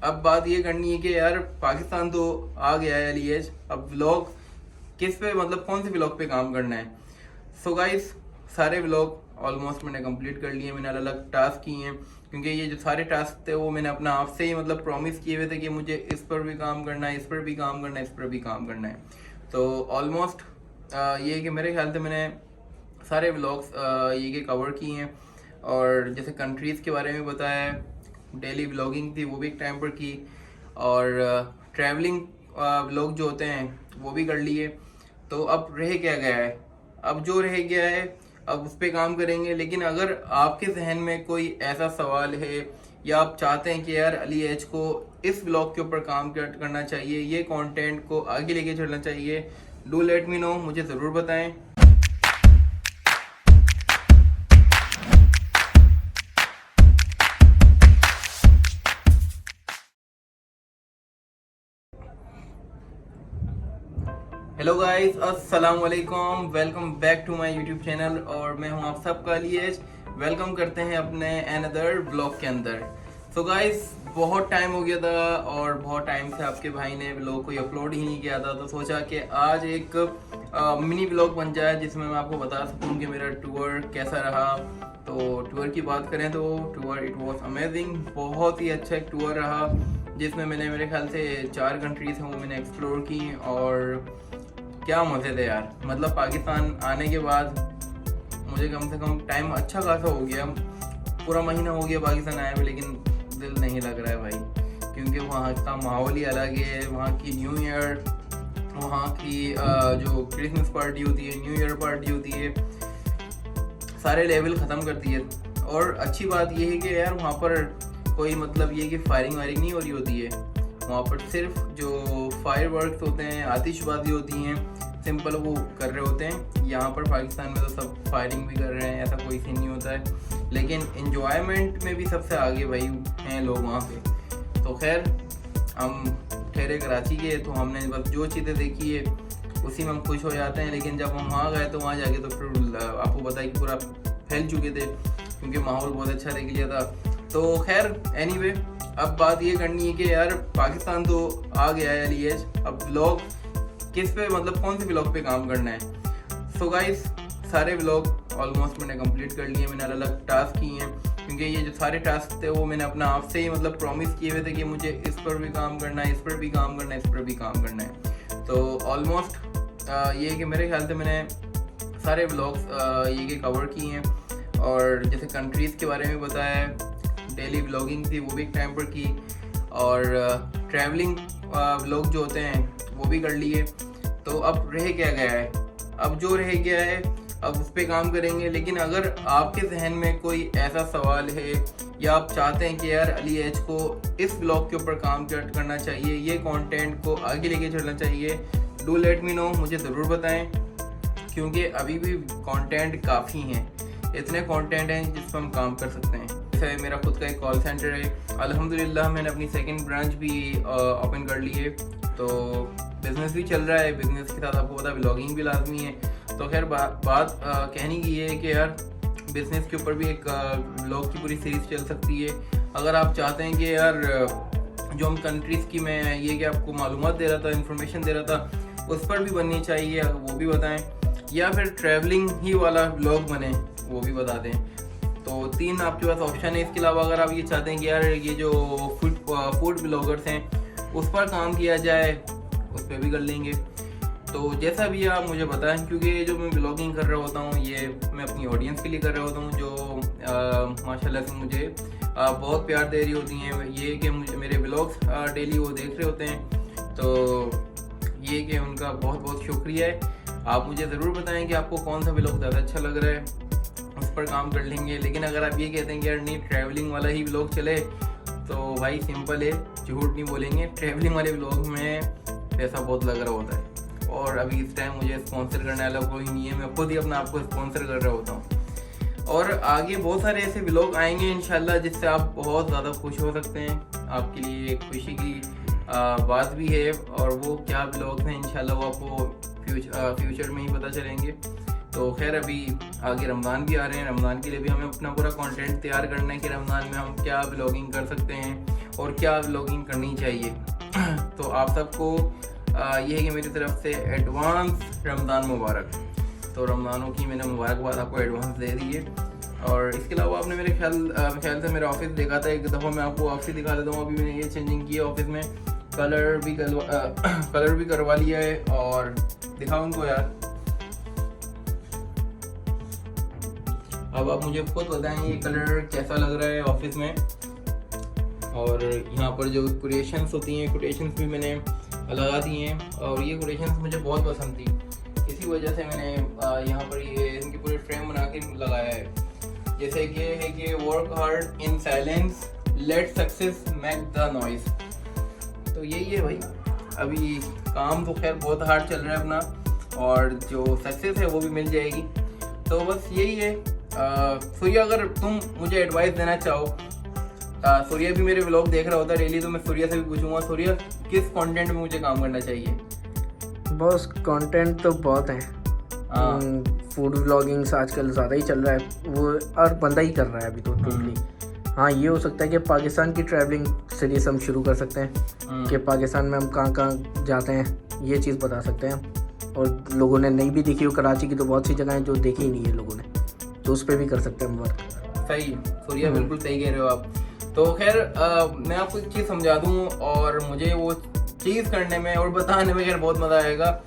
अब बात ये करनी है कि यार पाकिस्तान तो आ गया है अर्ली एज, अब व्लॉग किस पे मतलब कौन से व्लॉग पे काम करना है। सो गाइस सारे व्लॉग ऑलमोस्ट मैंने कंप्लीट कर लिए, मैंने अलग अलग टास्क किए हैं क्योंकि ये जो सारे टास्क थे वो मैंने अपना आप से ही मतलब प्रॉमिस किए हुए थे कि मुझे इस पर भी काम करना है, इस पर भी काम करना है, इस पर भी काम करना है। तो ऑलमोस्ट ये कि मेरे ख्याल से मैंने सारे व्लॉग्स ये के कवर किए हैं। और जैसे कंट्रीज़ के बारे में बताया है, डेली व्लॉगिंग थी वो भी एक टाइम पर की, और ट्रैवलिंग व्लॉग जो होते हैं वो भी कर लिए। तो अब रह क्या गया है, अब जो रह गया है अब उस पर काम करेंगे। लेकिन अगर आपके जहन में कोई ऐसा सवाल है या आप चाहते हैं कि यार अली एच को इस व्लॉग के ऊपर काम करना चाहिए, ये कंटेंट को आगे लेके चलना चाहिए, डू लेट मी नो, मुझे ज़रूर बताएं। हेलो गाइस, अस्सलाम वालेकुम, welcome back to my YouTube channel. और मैं हूं आप सबका लिए वेलकम करते हैं अपने अनदर ब्लॉग के अंदर। सो गाइस बहुत टाइम हो गया था और बहुत टाइम से आपके भाई ने ब्लॉग कोई अपलोड ही नहीं किया था, तो सोचा कि आज एक मिनी ब्लॉग बन जाए जिसमें मैं आपको बता सकूं कि मेरा टूर कैसा रहा। तो टूर की बात करें तो टूर इट वॉज अमेजिंग, बहुत ही अच्छा एक टूर रहा जिसमें मैंने मेरे ख्याल से 4 कंट्रीज हैं वो मैंने एक्सप्लोर की। और क्या मज़े थे यार, मतलब पाकिस्तान आने के बाद मुझे कम से कम टाइम अच्छा खासा हो गया, पूरा महीना हो गया पाकिस्तान आए हुए, लेकिन दिल नहीं लग रहा है भाई, क्योंकि वहाँ का माहौल ही अलग है। वहाँ की न्यू ईयर, वहाँ की जो क्रिसमस पार्टी होती है, न्यू ईयर पार्टी होती है, सारे लेवल ख़त्म करती है। और अच्छी बात यह है कि यार वहाँ पर कोई मतलब ये कि फायरिंग वायरिंग नहीं हो रही होती है, वहाँ पर सिर्फ जो फायर वर्क्स होते हैं, आतिशबाजी होती हैं, सिंपल वो कर रहे होते हैं। यहाँ पर पाकिस्तान में तो सब फायरिंग भी कर रहे हैं, ऐसा कोई सीन नहीं होता है, लेकिन इन्जॉयमेंट में भी सबसे आगे भाई हैं लोग वहाँ पे। तो खैर हम ठहरे कराची के, तो हमने बस जो चीज़ें देखी है उसी में हम खुश हो जाते हैं। लेकिन जब हम वहाँ गए तो वहाँ जाके तो फिर आपको पता है कि पूरा फैल चुके थे, क्योंकि माहौल बहुत अच्छा देख लिया था। तो खैर एनीवे अब बात ये करनी है कि यार पाकिस्तान तो आ गया है अर्ली एज, अब व्लॉग किस पे मतलब कौन से व्लॉग पे काम करना है। सो गाइस सारे व्लॉग ऑलमोस्ट मैंने कंप्लीट कर लिए, मैंने अलग अलग टास्क किए हैं क्योंकि ये जो सारे टास्क थे वो मैंने अपना आप से ही मतलब प्रॉमिस किए हुए थे कि मुझे इस पर भी काम करना है, इस पर भी काम करना है, इस पर भी काम करना है। तो ऑलमोस्ट ये कि मेरे ख्याल से मैंने सारे व्लॉग्स ये के कवर किए हैं। और जैसे कंट्रीज़ के बारे में बताया है, डेली व्लॉगिंग थी वो भी एक टाइम पर की, और ट्रैवलिंग व्लॉग जो होते हैं वो भी कर लिए। तो अब रह क्या गया है, अब जो रह गया है अब उस पर काम करेंगे। लेकिन अगर आपके जहन में कोई ऐसा सवाल है या आप चाहते हैं कि यार अली एच को इस ब्लॉग के ऊपर काम करना चाहिए, ये कंटेंट को आगे लेके चलना चाहिए, डू लेट मी नो, मुझे ज़रूर बताएं, क्योंकि अभी भी कंटेंट काफ़ी हैं, इतने कंटेंट हैं जिस पर हम काम कर सकते हैं। जैसे मेरा खुद का एक कॉल सेंटर है, अल्हम्दुलिल्लाह मैंने अपनी सेकंड ब्रांच भी ओपन कर ली है, तो बिज़नेस भी चल रहा है, बिज़नेस के साथ आपको पता है व्लॉगिंग भी लाजमी है। तो खैर बात कहने की ये है कि यार बिज़नेस के ऊपर भी एक व्लॉग की पूरी सीरीज़ चल सकती है। अगर आप चाहते हैं कि यार जो हम कंट्रीज़ की मैं ये कि आपको मालूमात दे रहा था, इन्फॉर्मेशन दे रहा था, उस पर भी बननी चाहिए, वो भी बताएं, या फिर ट्रैवलिंग ही वाला व्लॉग बने वो भी बता दें। तो 3 आपके पास ऑप्शन है। इसके अलावा अगर आप ये चाहते हैं कि यार ये जो फूड ब्लॉगर्स हैं उस पर काम किया जाए, उस पर भी कर लेंगे। तो जैसा भी आप मुझे बताएं, क्योंकि जो मैं ब्लॉगिंग कर रहा होता हूँ ये मैं अपनी ऑडियंस के लिए कर रहा होता हूँ, जो माशाल्लाह से मुझे बहुत प्यार दे रही होती हैं, ये कि मुझे मेरे ब्लॉग्स डेली वो देख रहे होते हैं। तो ये कि उनका बहुत बहुत शुक्रिया है। आप मुझे ज़रूर बताएं कि आपको कौन सा ब्लॉग ज़्यादा अच्छा लग रहा है, उस पर काम कर लेंगे। लेकिन अगर आप ये कहते हैं कि यार नहीं ट्रैवलिंग वाला ही ब्लॉग चले, तो भाई सिंपल है, झूठ नहीं बोलेंगे, ट्रैवलिंग वाले ब्लॉग में पैसा बहुत लग रहा होता है, और अभी इस टाइम मुझे स्पॉन्सर करने वाला कोई नहीं है, मैं खुद ही अपना आपको स्पॉन्सर कर रहा होता हूँ। और आगे बहुत सारे ऐसे ब्लॉग आएंगे इंशाल्लाह जिससे आप बहुत ज़्यादा खुश हो सकते हैं, आपके लिए एक खुशी की बात भी है। और वो क्या ब्लॉग हैं इंशाल्लाह वो आपको फ्यूचर में ही पता चलेंगे। तो खैर अभी आगे रमज़ान भी आ रहे हैं, रमज़ान के लिए भी हमें अपना पूरा कंटेंट तैयार करना है कि रमज़ान में हम क्या ब्लॉगिंग कर सकते हैं, और क्या व्लॉगिंग करनी चाहिए। तो आप सबको ये है कि मेरी तरफ से एडवांस रमज़ान मुबारक। तो रमज़ानों की मैंने मुबारकबाद आपको एडवांस दे दी है। और इसके अलावा आपने मेरे ख्याल से मेरा ऑफिस देखा था, एक दफ़ा मैं आपको ऑफिस दिखा देता हूँ। अभी मैंने ये चेंजिंग की है ऑफिस में, कलर भी करवा लिया है। और दिखाओ उनको यार। अब आप मुझे खुद बताएं ये कलर कैसा लग रहा है ऑफिस में। और यहाँ पर जो कोटेशंस होती हैं, कोटेशंस भी मैंने लगा दी हैं और ये कोटेशंस मुझे बहुत पसंद थी, इसी वजह से मैंने यहाँ पर ये इनकी पूरी फ्रेम बना के लगाया है। जैसे कि है कि work hard in silence, late success make the noise. तो यही है भाई, अभी काम तो खैर बहुत हार्ड चल रहा है अपना, और जो सक्सेस है वो भी मिल जाएगी। तो बस यही है। सूर्या, अगर तुम मुझे एडवाइस देना चाहो, सूर्या भी मेरे व्लॉग देख रहा होता डेली, तो मैं सूर्या से भी पूछूंगा, सूर्या किस कंटेंट में मुझे काम करना चाहिए? बॉस कंटेंट तो बहुत है। फूड व्लॉगिंग्स आजकल ज़्यादा ही चल रहा है, वो और बंदा ही कर रहा है अभी तो टोटली। हाँ, ये हो सकता है कि पाकिस्तान की ट्रैवलिंग सीरीज हम शुरू कर सकते हैं कि पाकिस्तान में हम कहाँ कहाँ जाते हैं, ये चीज़ बता सकते हैं। और लोगों ने नहीं भी देखी हो, कराची की तो बहुत सी जगह हैं जो देखी ही नहीं है लोगों ने, तो उस पर भी कर सकते हैं हम वर्क। सही सूर्या, बिल्कुल सही कह रहे हो आप। तो खैर मैं आपको एक चीज़ समझा दूँ, और मुझे वो चीज़ करने में और बताने में खैर बहुत मज़ा आएगा।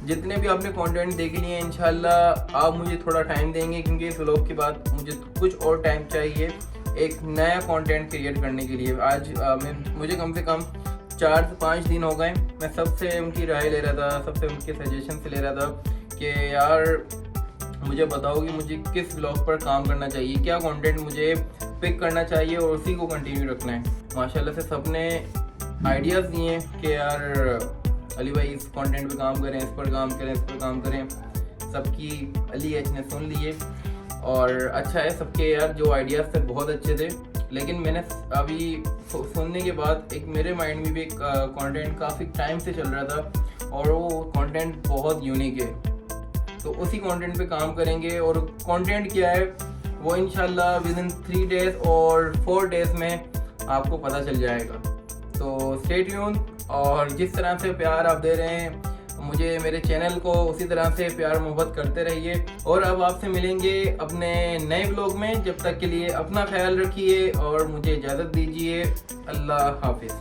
जितने भी आपने कंटेंट देख लिए इंशाल्लाह आप मुझे थोड़ा टाइम देंगे, क्योंकि इस व्लॉग के बाद मुझे कुछ और टाइम चाहिए एक नया कंटेंट क्रिएट करने के लिए। आज मुझे कम से कम 4 से 5 दिन हो गए, मैं सबसे उनकी राय ले रहा था, सबसे उनके सजेशन से ले रहा था कि यार मुझे बताओ कि मुझे किस व्लॉग पर काम करना चाहिए, क्या कंटेंट मुझे पिक करना चाहिए और उसी को कंटिन्यू रखना है। माशाल्लाह से सबने आइडियाज़ दिए हैं कि यार अली भाई इस कंटेंट पे काम करें, इस पर काम करें, इस पर काम करें। सबकी अली एच ने सुन लिए, और अच्छा है सबके यार जो आइडियाज़ थे बहुत अच्छे थे। लेकिन मैंने अभी सुनने के बाद एक मेरे माइंड में भी एक कंटेंट काफ़ी टाइम से चल रहा था, और वो कंटेंट बहुत यूनिक है। तो उसी कंटेंट पे काम करेंगे, और कंटेंट क्या है वो इंशाल्लाह विद इन 3 डेज़ और 4 डेज़ में आपको पता चल जाएगा। तो स्टे ट्यून, और जिस तरह से प्यार आप दे रहे हैं मुझे, मेरे चैनल को, उसी तरह से प्यार मोहब्बत करते रहिए। और अब आपसे मिलेंगे अपने नए व्लॉग में। जब तक के लिए अपना ख्याल रखिए और मुझे इजाज़त दीजिए। अल्लाह हाफिज़।